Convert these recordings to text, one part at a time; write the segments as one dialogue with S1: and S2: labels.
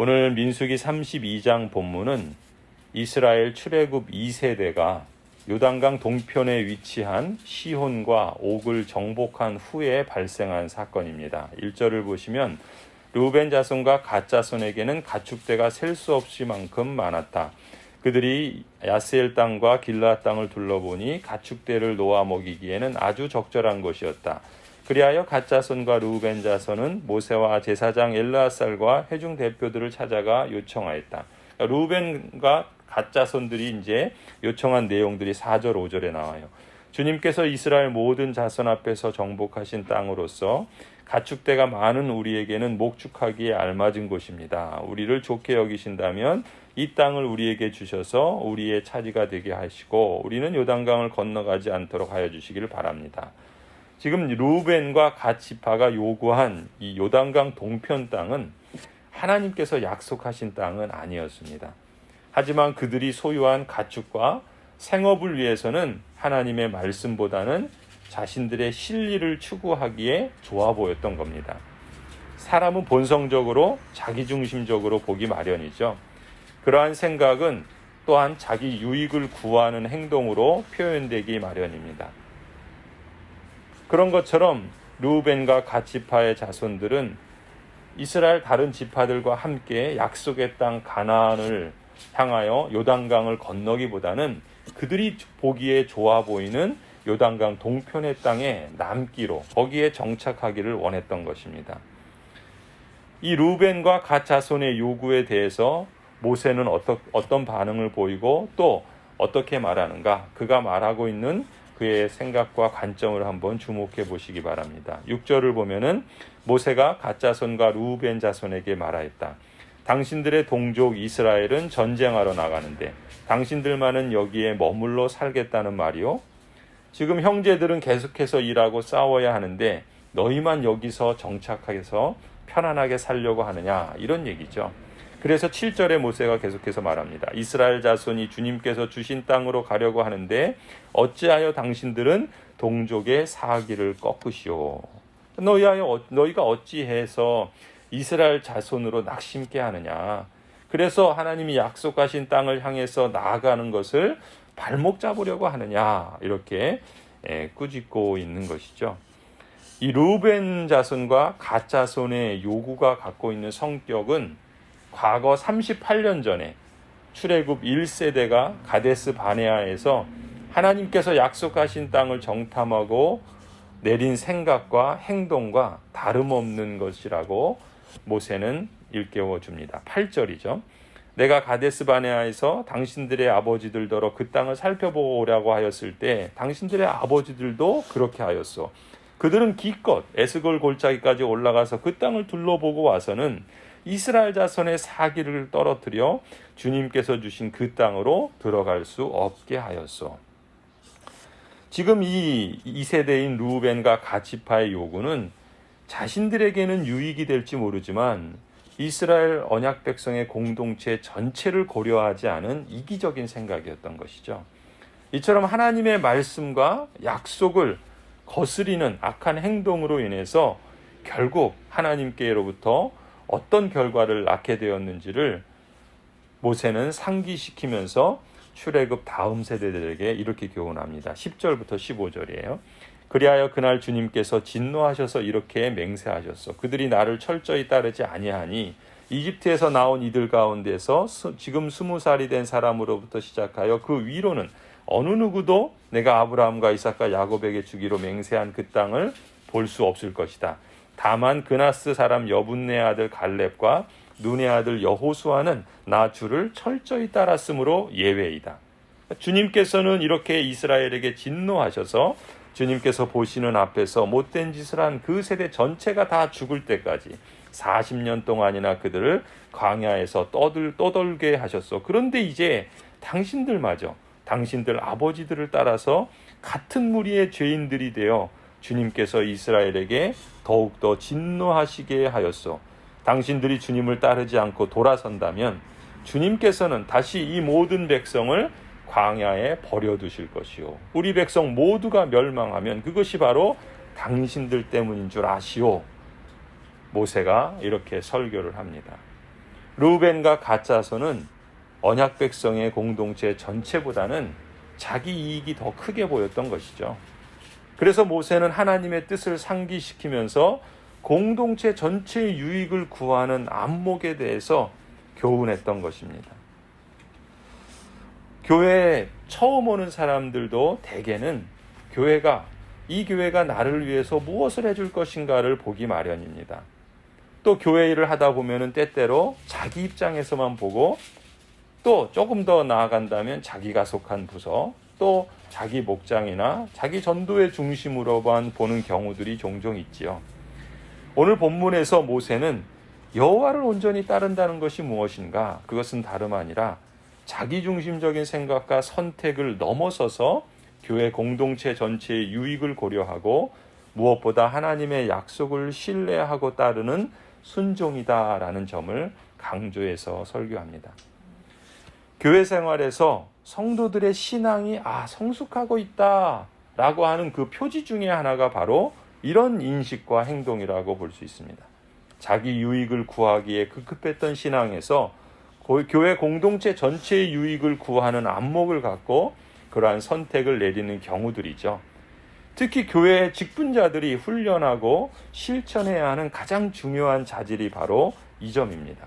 S1: 오늘 민수기 32장 본문은 이스라엘 출애굽 2세대가 요단강 동편에 위치한 시혼과 옥을 정복한 후에 발생한 사건입니다. 1절을 보시면 르우벤 자손과 갓 자손에게는 가축대가 셀 수 없이 만큼 많았다. 그들이 야스엘 땅과 길르앗 땅을 둘러보니 가축대를 놓아 먹이기에는 아주 적절한 것이었다. 그리하여 갓 자손과 르우벤 자손은 모세와 제사장 엘르아살과 회중 대표들을 찾아가 요청하였다. 르우벤과 갓 자손들이 이제 요청한 내용들이 4절 5절에 나와요. 주님께서 이스라엘 모든 자손 앞에서 정복하신 땅으로서 가축대가 많은 우리에게는 목축하기에 알맞은 곳입니다. 우리를 좋게 여기신다면 이 땅을 우리에게 주셔서 우리의 차지가 되게 하시고 우리는 요단강을 건너가지 않도록 하여 주시기를 바랍니다. 지금 르우벤과 갓 지파가 요구한 이 요단강 동편 땅은 하나님께서 약속하신 땅은 아니었습니다. 하지만 그들이 소유한 가축과 생업을 위해서는 하나님의 말씀보다는 자신들의 실리를 추구하기에 좋아 보였던 겁니다. 사람은 본성적으로 자기중심적으로 보기 마련이죠. 그러한 생각은 또한 자기 유익을 구하는 행동으로 표현되기 마련입니다. 그런 것처럼 르우벤과 갓 지파의 자손들은 이스라엘 다른 지파들과 함께 약속의 땅 가나안을 향하여 요단강을 건너기보다는 그들이 보기에 좋아 보이는 요단강 동편의 땅에 남기로 거기에 정착하기를 원했던 것입니다. 이 르우벤과 갓 자손의 요구에 대해서 모세는 어떤 반응을 보이고 또 어떻게 말하는가? 그가 말하고 있는 그의 생각과 관점을 한번 주목해 보시기 바랍니다. 6절을 보면은 모세가 갓 자손과 르우벤 자손에게 말하였다. 당신들의 동족 이스라엘은 전쟁하러 나가는데 당신들만은 여기에 머물러 살겠다는 말이요. 지금 형제들은 계속해서 일하고 싸워야 하는데 너희만 여기서 정착해서 편안하게 살려고 하느냐, 이런 얘기죠. 그래서 7절에 모세가 계속해서 말합니다. 이스라엘 자손이 주님께서 주신 땅으로 가려고 하는데 어찌하여 당신들은 동족의 사기를 꺾으시오. 너희가 어찌해서 이스라엘 자손으로 낙심케 하느냐. 그래서 하나님이 약속하신 땅을 향해서 나아가는 것을 발목 잡으려고 하느냐, 이렇게 꾸짖고 있는 것이죠. 이 르우벤 자손과 갓 자손의 요구가 갖고 있는 성격은 과거 38년 전에 출애굽 1세대가 가데스 바네아에서 하나님께서 약속하신 땅을 정탐하고 내린 생각과 행동과 다름없는 것이라고 모세는 일깨워 줍니다. 8절이죠. 내가 가데스 바네아에서 당신들의 아버지들더러 그 땅을 살펴보고 오라고 하였을 때 당신들의 아버지들도 그렇게 하였소. 그들은 기껏 에스골 골짜기까지 올라가서 그 땅을 둘러보고 와서는 이스라엘 자손의 사기를 떨어뜨려 주님께서 주신 그 땅으로 들어갈 수 없게 하였소. 지금 이 2세대인 르우벤과 갓 지파의 요구는 자신들에게는 유익이 될지 모르지만 이스라엘 언약 백성의 공동체 전체를 고려하지 않은 이기적인 생각이었던 것이죠. 이처럼 하나님의 말씀과 약속을 거스리는 악한 행동으로 인해서 결국 하나님께로부터 어떤 결과를 낳게 되었는지를 모세는 상기시키면서 출애굽 다음 세대들에게 이렇게 교훈합니다. 10절부터 15절이에요. 그리하여 그날 주님께서 진노하셔서 이렇게 맹세하셨어. 그들이 나를 철저히 따르지 아니하니 이집트에서 나온 이들 가운데서 지금 20살이 된 사람으로부터 시작하여 그 위로는 어느 누구도 내가 아브라함과 이삭과 야곱에게 주기로 맹세한 그 땅을 볼 수 없을 것이다. 다만 그나스 사람 여분네 아들 갈렙과 눈의 아들 여호수아는 나 주를 철저히 따랐으므로 예외이다. 주님께서는 이렇게 이스라엘에게 진노하셔서 주님께서 보시는 앞에서 못된 짓을 한 그 세대 전체가 다 죽을 때까지 40년 동안이나 그들을 광야에서 떠돌게 하셨어. 그런데 이제 당신들마저 당신들 아버지들을 따라서 같은 무리의 죄인들이 되어 주님께서 이스라엘에게 더욱더 진노하시게 하였소. 당신들이 주님을 따르지 않고 돌아선다면 주님께서는 다시 이 모든 백성을 광야에 버려두실 것이요. 우리 백성 모두가 멸망하면 그것이 바로 당신들 때문인 줄 아시오. 모세가 이렇게 설교를 합니다. 르우벤과 갓 자손은 언약 백성의 공동체 전체보다는 자기 이익이 더 크게 보였던 것이죠. 그래서 모세는 하나님의 뜻을 상기시키면서 공동체 전체의 유익을 구하는 안목에 대해서 교훈했던 것입니다. 교회에 처음 오는 사람들도 대개는 이 교회가 나를 위해서 무엇을 해줄 것인가를 보기 마련입니다. 또 교회 일을 하다 보면은 때때로 자기 입장에서만 보고, 또 조금 더 나아간다면 자기가 속한 부서, 또 자기 목장이나 자기 전도의 중심으로만 보는 경우들이 종종 있지요. 오늘 본문에서 모세는 여호와를 온전히 따른다는 것이 무엇인가? 그것은 다름 아니라 자기중심적인 생각과 선택을 넘어서서 교회 공동체 전체의 유익을 고려하고 무엇보다 하나님의 약속을 신뢰하고 따르는 순종이다라는 점을 강조해서 설교합니다. 교회 생활에서 성도들의 신앙이 성숙하고 있다라고 하는 그 표지 중에 하나가 바로 이런 인식과 행동이라고 볼 수 있습니다. 자기 유익을 구하기에 급급했던 신앙에서 교회 공동체 전체의 유익을 구하는 안목을 갖고 그러한 선택을 내리는 경우들이죠. 특히 교회의 직분자들이 훈련하고 실천해야 하는 가장 중요한 자질이 바로 이 점입니다.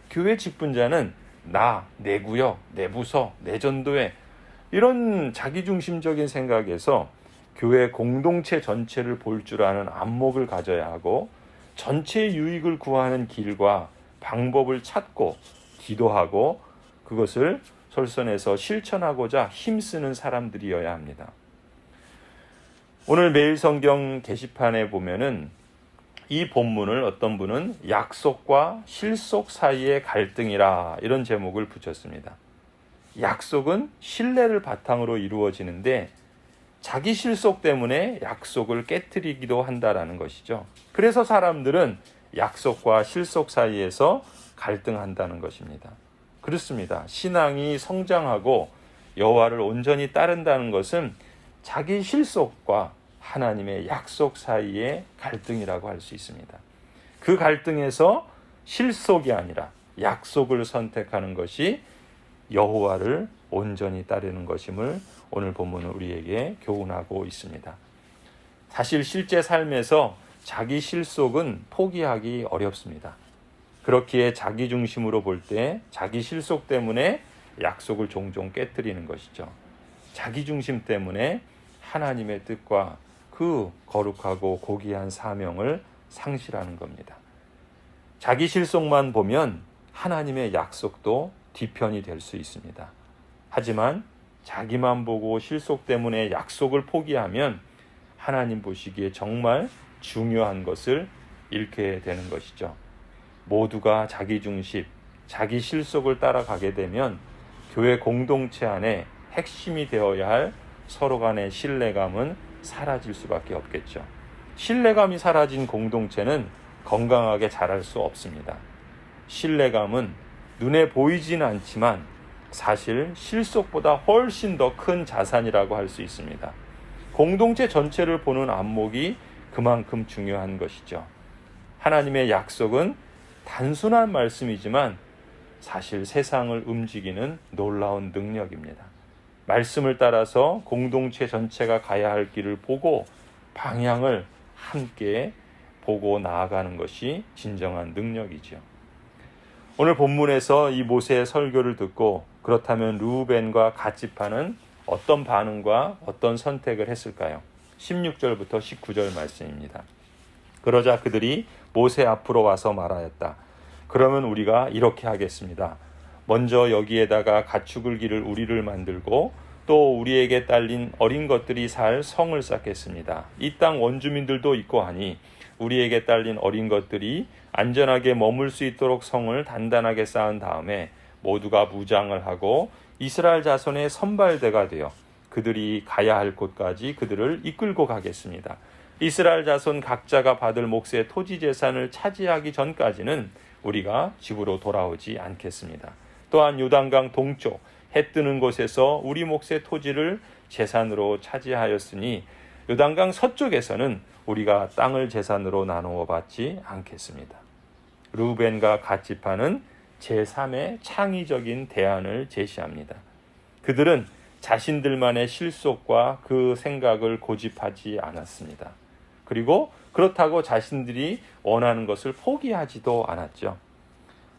S1: 교회 직분자는 내 구역, 내 부서, 내 전도회, 이런 자기중심적인 생각에서 교회 공동체 전체를 볼 줄 아는 안목을 가져야 하고, 전체의 유익을 구하는 길과 방법을 찾고 기도하고 그것을 솔선해서 실천하고자 힘쓰는 사람들이어야 합니다. 오늘 매일 성경 게시판에 보면은 이 본문을 어떤 분은 약속과 실속 사이의 갈등이라 이런 제목을 붙였습니다. 약속은 신뢰를 바탕으로 이루어지는데 자기 실속 때문에 약속을 깨트리기도 한다라는 것이죠. 그래서 사람들은 약속과 실속 사이에서 갈등한다는 것입니다. 그렇습니다. 신앙이 성장하고 여호와를 온전히 따른다는 것은 자기 실속과 하나님의 약속 사이의 갈등이라고 할 수 있습니다. 그 갈등에서 실속이 아니라 약속을 선택하는 것이 여호와를 온전히 따르는 것임을 오늘 본문은 우리에게 교훈하고 있습니다. 사실 실제 삶에서 자기 실속은 포기하기 어렵습니다. 그렇기에 자기 중심으로 볼 때 자기 실속 때문에 약속을 종종 깨뜨리는 것이죠. 자기 중심 때문에 하나님의 뜻과 그 거룩하고 고귀한 사명을 상실하는 겁니다. 자기 실속만 보면 하나님의 약속도 뒤편이 될 수 있습니다. 하지만 자기만 보고 실속 때문에 약속을 포기하면 하나님 보시기에 정말 중요한 것을 잃게 되는 것이죠. 모두가 자기 중심, 자기 실속을 따라가게 되면 교회 공동체 안에 핵심이 되어야 할 서로 간의 신뢰감은 사라질 수밖에 없겠죠. 신뢰감이 사라진 공동체는 건강하게 자랄 수 없습니다. 신뢰감은 눈에 보이지는 않지만 사실 실속보다 훨씬 더 큰 자산이라고 할 수 있습니다. 공동체 전체를 보는 안목이 그만큼 중요한 것이죠. 하나님의 약속은 단순한 말씀이지만 사실 세상을 움직이는 놀라운 능력입니다. 말씀을 따라서 공동체 전체가 가야 할 길을 보고 방향을 함께 보고 나아가는 것이 진정한 능력이죠. 오늘 본문에서 이 모세의 설교를 듣고 그렇다면 르우벤과 갓 지파는 어떤 반응과 어떤 선택을 했을까요? 16절부터 19절 말씀입니다. 그러자 그들이 모세 앞으로 와서 말하였다. 그러면 우리가 이렇게 하겠습니다. 먼저 여기에다가 가축을 기를 우리를 만들고 또 우리에게 딸린 어린 것들이 살 성을 쌓겠습니다. 이 땅 원주민들도 있고 하니 우리에게 딸린 어린 것들이 안전하게 머물 수 있도록 성을 단단하게 쌓은 다음에 모두가 무장을 하고 이스라엘 자손의 선발대가 되어 그들이 가야 할 곳까지 그들을 이끌고 가겠습니다. 이스라엘 자손 각자가 받을 몫의 토지 재산을 차지하기 전까지는 우리가 집으로 돌아오지 않겠습니다. 또한 요단강 동쪽 해 뜨는 곳에서 우리 몫의 토지를 재산으로 차지하였으니 요단강 서쪽에서는 우리가 땅을 재산으로 나누어 받지 않겠습니다. 르우벤과 갓 지파는 제3의 창의적인 대안을 제시합니다. 그들은 자신들만의 실속과 그 생각을 고집하지 않았습니다. 그리고 그렇다고 자신들이 원하는 것을 포기하지도 않았죠.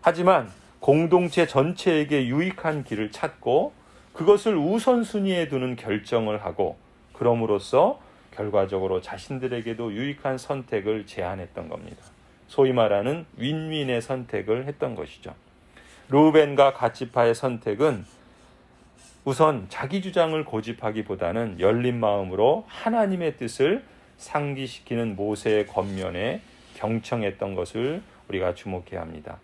S1: 하지만 공동체 전체에게 유익한 길을 찾고 그것을 우선순위에 두는 결정을 하고 그럼으로써 결과적으로 자신들에게도 유익한 선택을 제안했던 겁니다. 소위 말하는 윈윈의 선택을 했던 것이죠. 르우벤과 갓지파의 선택은 우선 자기 주장을 고집하기보다는 열린 마음으로 하나님의 뜻을 상기시키는 모세의 권면에 경청했던 것을 우리가 주목해야 합니다.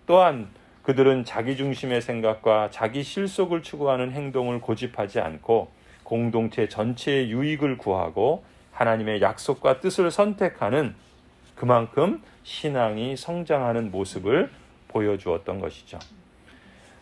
S1: 또한 그들은 자기 중심의 생각과 자기 실속을 추구하는 행동을 고집하지 않고 공동체 전체의 유익을 구하고 하나님의 약속과 뜻을 선택하는 그만큼 신앙이 성장하는 모습을 보여주었던 것이죠.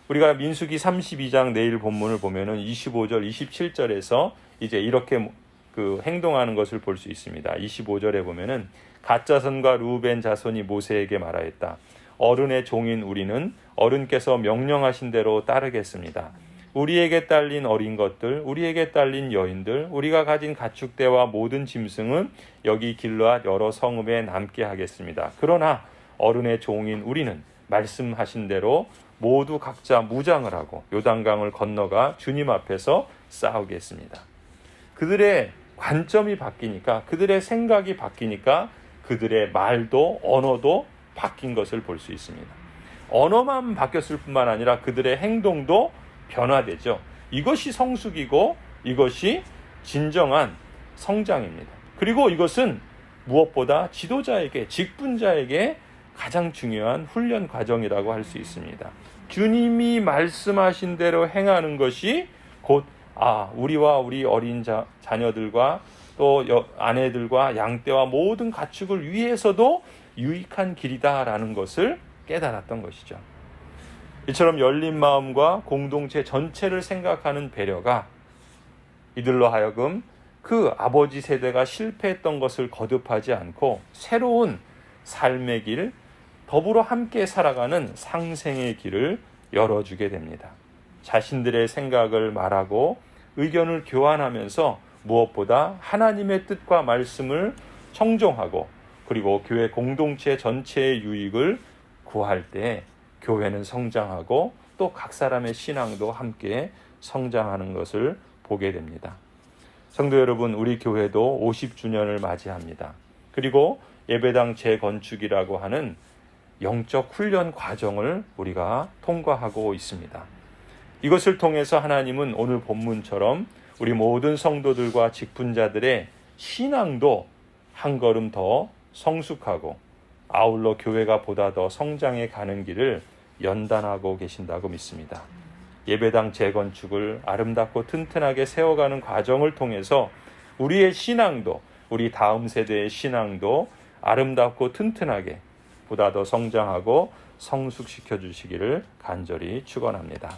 S1: 우리가 민수기 32장 내일 본문을 보면은 25절, 27절에서 이제 이렇게 행동하는 것을 볼 수 있습니다. 25절에 보면은 갓 자손과 르우벤 자손이 모세에게 말하였다. 어른의 종인 우리는 어른께서 명령하신 대로 따르겠습니다. 우리에게 딸린 어린 것들, 우리에게 딸린 여인들, 우리가 가진 가축대와 모든 짐승은 여기 길르앗 여러 성읍에 남게 하겠습니다. 그러나 어른의 종인 우리는 말씀하신 대로 모두 각자 무장을 하고 요단강을 건너가 주님 앞에서 싸우겠습니다. 그들의 관점이 바뀌니까, 그들의 생각이 바뀌니까 그들의 말도 언어도 바뀐 것을 볼 수 있습니다. 언어만 바뀌었을 뿐만 아니라 그들의 행동도 변화되죠. 이것이 성숙이고 이것이 진정한 성장입니다. 그리고 이것은 무엇보다 지도자에게, 직분자에게 가장 중요한 훈련 과정이라고 할 수 있습니다. 주님이 말씀하신 대로 행하는 것이 곧 우리와 우리 어린 자녀들과 또 아내들과 양떼와 모든 가축을 위해서도 유익한 길이다라는 것을 깨달았던 것이죠. 이처럼 열린 마음과 공동체 전체를 생각하는 배려가 이들로 하여금 그 아버지 세대가 실패했던 것을 거듭하지 않고 새로운 삶의 길, 더불어 함께 살아가는 상생의 길을 열어주게 됩니다. 자신들의 생각을 말하고 의견을 교환하면서 무엇보다 하나님의 뜻과 말씀을 청종하고 그리고 교회 공동체 전체의 유익을 구할 때 교회는 성장하고 또 각 사람의 신앙도 함께 성장하는 것을 보게 됩니다. 성도 여러분, 우리 교회도 50주년을 맞이합니다. 그리고 예배당 재건축이라고 하는 영적 훈련 과정을 우리가 통과하고 있습니다. 이것을 통해서 하나님은 오늘 본문처럼 우리 모든 성도들과 직분자들의 신앙도 한 걸음 더 성숙하고 아울러 교회가 보다 더 성장해 가는 길을 연단하고 계신다고 믿습니다. 예배당 재건축을 아름답고 튼튼하게 세워가는 과정을 통해서 우리의 신앙도, 우리 다음 세대의 신앙도 아름답고 튼튼하게 보다 더 성장하고 성숙시켜 주시기를 간절히 축원합니다.